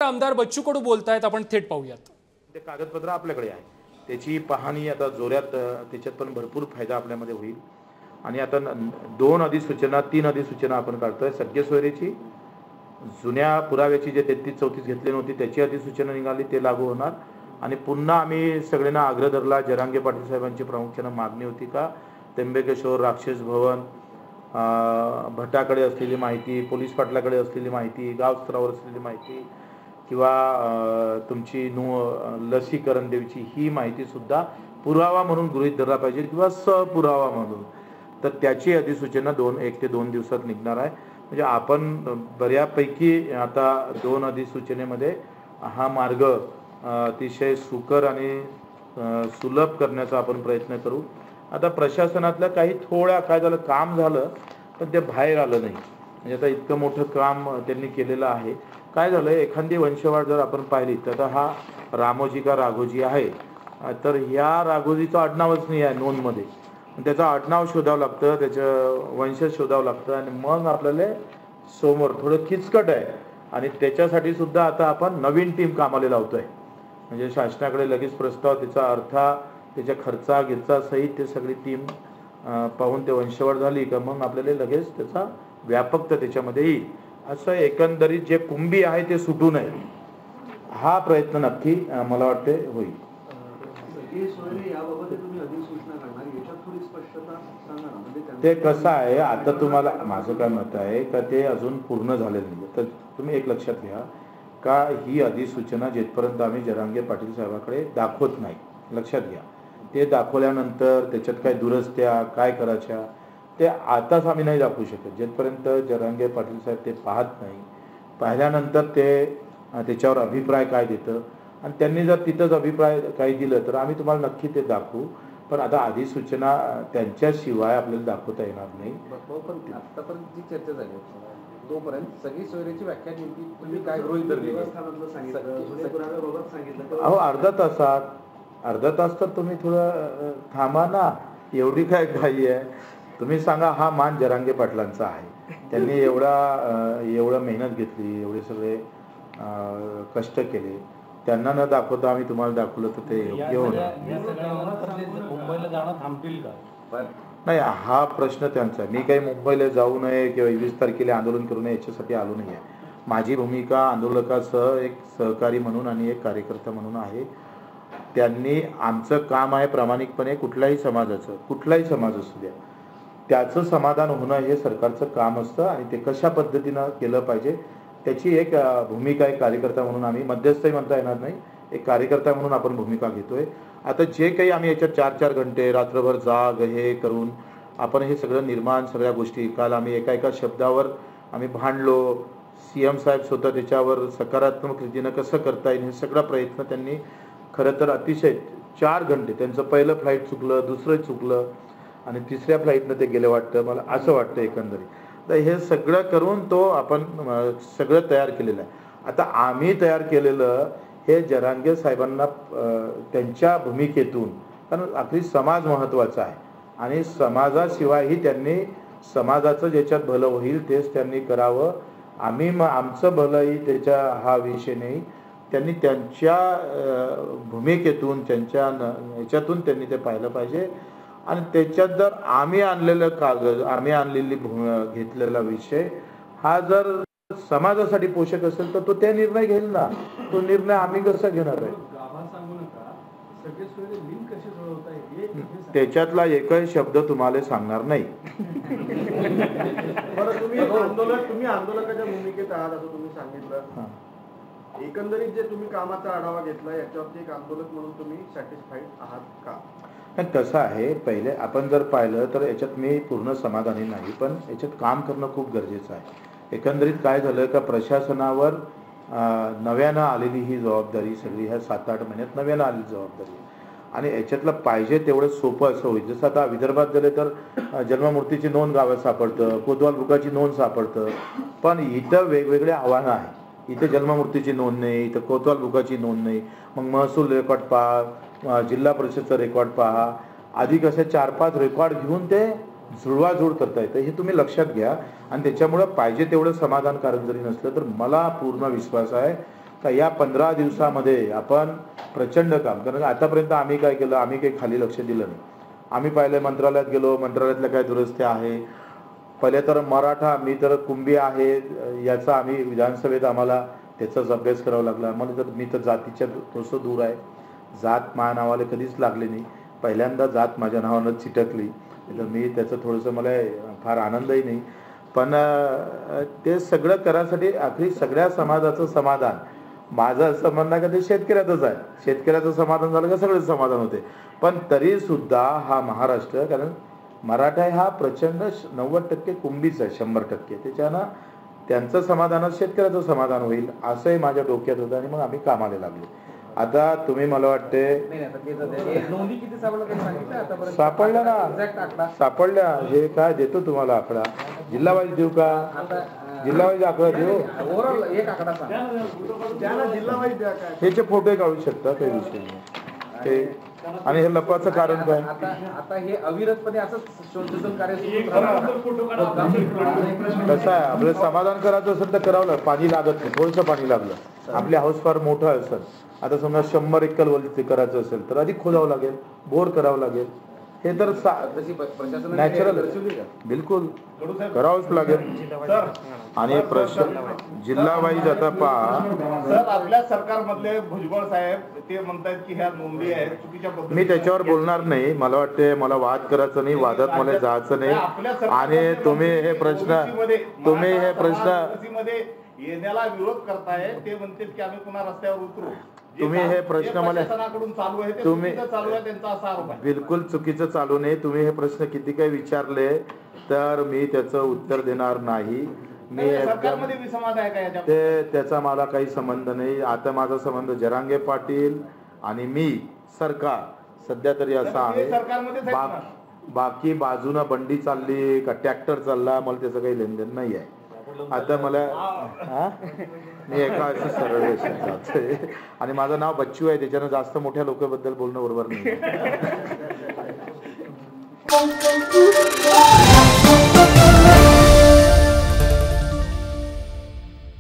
आमदार बच्चू कडू बोलतायत, आपण थेट पाहूयात. ते कागदपत्र आपल्याकडे आहे, त्याची पाहणी आता जोरात, त्याच्यात पण भरपूर फायदा आपल्यामध्ये होईल. आणि आता 2 अधिसूचना 3 अधिसूचना आपण काढतोय. सगळे सोयरीची जुन्या पुराव्याची जे 33-34 घेतली नव्हती त्याची अधिसूचना निघाली, ते लागू होणार. आणि पुन्हा आम्ही सगळ्यांना आग्रह धरला, जरांगे पाटील साहेबांची प्रामुख्यानं मागणी होती का त्र्यंबकेश्वर, राक्षस भवन, भटाकडे असलेली माहिती, पोलीस पाटलाकडे असलेली माहिती, गाव स्तरावर असलेली माहिती किंवा तुमची लसीकरण देवीची ही माहितीसुद्धा पुरावा म्हणून गृहीत धरला पाहिजे किंवा सपुरावा म्हणून. तर त्याची अधिसूचना 1 ते 2 दिवसात निघणार आहे. म्हणजे आपण बऱ्यापैकी आता 2 अधिसूचनेमध्ये हा मार्ग अतिशय सुकर आणि सुलभ करण्याचा आपण प्रयत्न करू. आता प्रशासनातलं काही थोड्या काय झालं, काम झालं पण ते बाहेर आलं नाही. म्हणजे आता इतकं मोठं काम त्यांनी केलेलं आहे. काय झालं, एखादी वंशवाढ जर आपण पाहिली तर हा रामोजी का राघोजी आहे, तर ह्या राघोजीचं आडनावच नाही आहे नोंदमध्ये. त्याचं आडनाव शोधावं लागतं, त्याचं वंशज शोधावं लागतं आणि मग आपल्याला समोर थोडं किचकट आहे. आणि त्याच्यासाठी सुद्धा आता आपण नवीन टीम कामाला लावतोय. म्हणजे शासनाकडे लगेच प्रस्ताव, त्याचा अर्था, त्याच्या खर्चा गिरचा सहित ते सगळी टीम पाहून ते वंशवाढ झाली का मग आपल्याला लगेच त्याचा व्यापकता त्याच्यामध्ये येईल. असं एकंदरीत जे कुंभी आहे ते सुटू नये हा प्रयत्न नक्की मला वाटते होईल. ते कसं आहे, आता तुम्हाला माझं काय मत आहे का ते अजून पूर्ण झालेलं नाही. तर तुम्ही एक लक्षात घ्या का ही अधिसूचना जिथपर्यंत आम्ही जरांगे पाटील साहेबाकडे दाखवत नाही, लक्षात घ्या, ते दाखवल्यानंतर त्याच्यात काय दुरस्त्या काय करायच्या ते आताच आम्ही नाही दाखवू शकत. जिथपर्यंत जरांगे पाटील साहेब ते पाहत नाही, पाहिल्यानंतर ते त्याच्यावर अभिप्राय काय देतं आणि त्यांनी जर तिथंच अभिप्राय काही दिलं तर आम्ही तुम्हाला नक्की ते दाखवू. पण आता अधिसूचना त्यांच्याशिवाय आपल्याला दाखवता येणार नाही. पण आतापर्यंत जी चर्चा झाली तोपर्यंत सगळी सोयरीची व्याख्या नेमकी तुम्ही काय गृहीत धरली? अहो अर्धा तास तर तुम्ही थोडं थांबा ना, एवढी काय घाई आहे. तुम्ही सांगा हा मान जरांगे पाटलांचा आहे, त्यांनी एवढं मेहनत घेतली, एवढे सगळे कष्ट केले, त्यांना न दाखवता आम्ही तुम्हाला दाखवलं तर ते योग्य होणार मुंबईला जाणं थांबतील का? नाही, हा प्रश्न त्यांचा. मी काही मुंबईला जाऊ नये किंवा 21 तारखेला आंदोलन करू नये याच्यासाठी आलो नाही आहे. माझी भूमिका आंदोलकासह एक सहकारी म्हणून आणि एक कार्यकर्ता म्हणून आहे. त्यांनी आमचं काम आहे प्रामाणिकपणे कुठल्याही समाज असू द्या त्याचं समाधान होणं हे सरकारचं काम असतं आणि ते कशा पद्धतीनं केलं पाहिजे त्याची एक भूमिका एक कार्यकर्ता म्हणून आम्ही, मध्यस्थही म्हणता येणार नाही, एक कार्यकर्ता म्हणून आपण भूमिका घेतोय. आता जे काही आम्ही याच्यात 4-4 घंटे रात्रभर जाग हे करून आपण हे सगळं निर्माण सगळ्या गोष्टी, काल आम्ही एका शब्दावर आम्ही भांडलो, CM साहेब स्वतः त्याच्यावर सकारात्मक रीतीनं कसं करता येईल हे सगळा प्रयत्न त्यांनी खरं तर अतिशय 4 घंटे, त्यांचं पहिलं फ्लाईट चुकलं, दुसरं चुकलं आणि तिसऱ्या फ्लाईटनं ते गेले वाटतं, मला असं वाटतं एकंदरीत. तर हे सगळं करून तो आपण सगळं तयार केलेलं आहे. आता आम्ही तयार केलेलं हे जरांगे साहेबांना त्यांच्या भूमिकेतून, कारण आपली समाज महत्त्वाचा आहे आणि समाजाशिवायही त्यांनी समाजाचं ज्याच्यात भलं होईल तेच त्यांनी करावं. आम्ही आमचं भलंही त्याच्या हा विषय नाही, त्यांनी त्यांच्या भूमिकेतून त्यांच्या ह्याच्यातून त्यांनी ते पाहिलं पाहिजे. आणि त्याच्यात जर आम्ही आणलेलं कागद, आम्ही आणलेली घेतलेला विषय हा जर समाजासाठी पोषक असेल तर तो ते निर्णय घेईल ना. तो निर्णय आम्ही कसा घेणार आहे? त्याच्यातला एकही शब्द तुम्हाला सांगणार नाही. तुम्ही आंदोलकाच्या भूमिकेत आहात असं तुम्ही सांगितलं. एकंदरीत जे तुम्ही कामाचा आढावा घेतला याच्यावरती एक आंदोलक म्हणून तुम्ही सॅटिस्फाईड आहात का? कसं आहे, पहिले आपण जर पाहिलं तर याच्यात मी पूर्ण समाधानी नाही, पण याच्यात काम करणं खूप गरजेचं आहे. एकंदरीत काय झालं का प्रशासनावर नव्यानं आलेली ही जबाबदारी सगळी ह्या 7-8 महिन्यात नव्यानं आलेली जबाबदारी आणि याच्यातलं पाहिजे तेवढं सोपं असं होईल. जसं आता विदर्भात झाले तर जन्ममूर्तीची नोंद गावात सापडतं, कोतवाल बुकाची नोंद सापडतं, पण इथं वेगवेगळे आव्हानं आहे. इथे जन्ममूर्तीची नोंद नाही, इथं कोतवाल बुकाची नोंद नाही, मग महसूल रेकॉर्ड पहा, जिल्हा परिषदचा रेकॉर्ड पहा, आधी कसे 4-5 रेकॉर्ड घेऊन ते जुळवाजुळव करता येतं. हे तुम्ही लक्षात घ्या आणि त्याच्यामुळं पाहिजे तेवढं समाधानकारक जरी नसलं तर मला पूर्ण विश्वास आहे का या 15 दिवसामध्ये आपण प्रचंड काम, कारण आतापर्यंत आम्ही काय केलं, आम्ही काही खाली लक्ष दिलं नाही. आम्ही पहिले मंत्रालयात गेलो, मंत्रालयातल्या काय दुरुस्त्या आहे. पहिले तर मराठा, मी तर कुंभी आहे, याचा आम्ही विधानसभेत आम्हाला त्याचाच अभ्यास करावा लागला. मला तर मी तर जातीच्या थोडंसं दूर आहे, जात माझ्या नावाला कधीच लागली नाही. पहिल्यांदा जात माझ्या नावानं चिटकली, तर मी त्याचं थोडंसं मला फार आनंदही नाही. पण ते सगळं करायसाठी आखरी सगळ्या समाजाचं समाधान, माझं असं म्हणणं का ते शेतकऱ्याचंच आहे. शेतकऱ्याचं समाधान झालं का सगळं समाधान होते. पण तरीसुद्धा हा महाराष्ट्र, कारण मराठा हा प्रचंड 90% कुंभीच आहे, 100%. त्याच्यानं त्यांचं समाधानात शेतकऱ्याचं समाधान होईल असंही माझ्या डोक्यात होतं आणि मग आम्ही कामाला लागलो. आता तुम्ही मला वाटते नोंदी किती सापडल्या ना, सापडल्या. हे काय देतो तुम्हाला आकडा, जिल्हा वाईज देऊ का, जिल्हा वाईज आकडा देऊ, ओव्हरऑल एक आकडा सांगा, जिल्हा वाईज द्या. काय ह्याचे फोटोही काढू शकता, काही विषय नाही ते. आणि हे लपवाचं कारण काय, आता हे अविरतपणे असं शोधन कार्य कसं आहे, आपलं समाधान करायचं असेल तर करावं लागलं. पाणी लागत नाही, थोडंसं पाणी लागलं. आपली हाऊस फार मोठं असेल, आता समजा 100 एकर वरती करायचं असेल तर अधिक खोदावं लागेल, बोर करावं लागेल. हे तर नॅचरल, बिलकुल करावंच लागेल. आणि प्रश्न जिल्हा वाईज आता पहा. सर, आपल्या सरकारमधले भुजबळ साहेब ते म्हणतात की ह्या नोंदी आहेत चुकीच्या पद्धतीने. मी त्याच्यावर बोलणार नाही. मला वाटते मला वाद करायचं नाही, वादात मला जायचं नाही. आणि तुम्ही हे प्रश्न येण्याला विरोध करताय. ते म्हणतात की आम्ही पुन्हा रस्त्यावर उतरू. तुम्ही हे प्रश्न मला चालू आहे, तुम्ही चालू आहे, त्यांचा असा आरोप आहे. बिलकुल चुकीचं चालू नाही. तुम्ही हे प्रश्न किती काही विचारले तर मी त्याचं उत्तर देणार नाही. मी सरकारमध्ये विसंवाद आहे का याच्या? त्याचा मला काही संबंध नाही. आता माझा संबंध जरांगे पाटील आणि मी, सरकार सध्या तरी असा आहे. बाकी बाजूनं बंडी चालली का ट्रॅक्टर चालला, मला त्याचं काही लेनदेन नाही आहे. आता मला मी एका अशी सरळ रेषेत जातोय आणि माझं नाव बच्चू आहे, त्याच्यानं जास्त मोठ्या लोकांबद्दल बोलणं बरोबर नाही.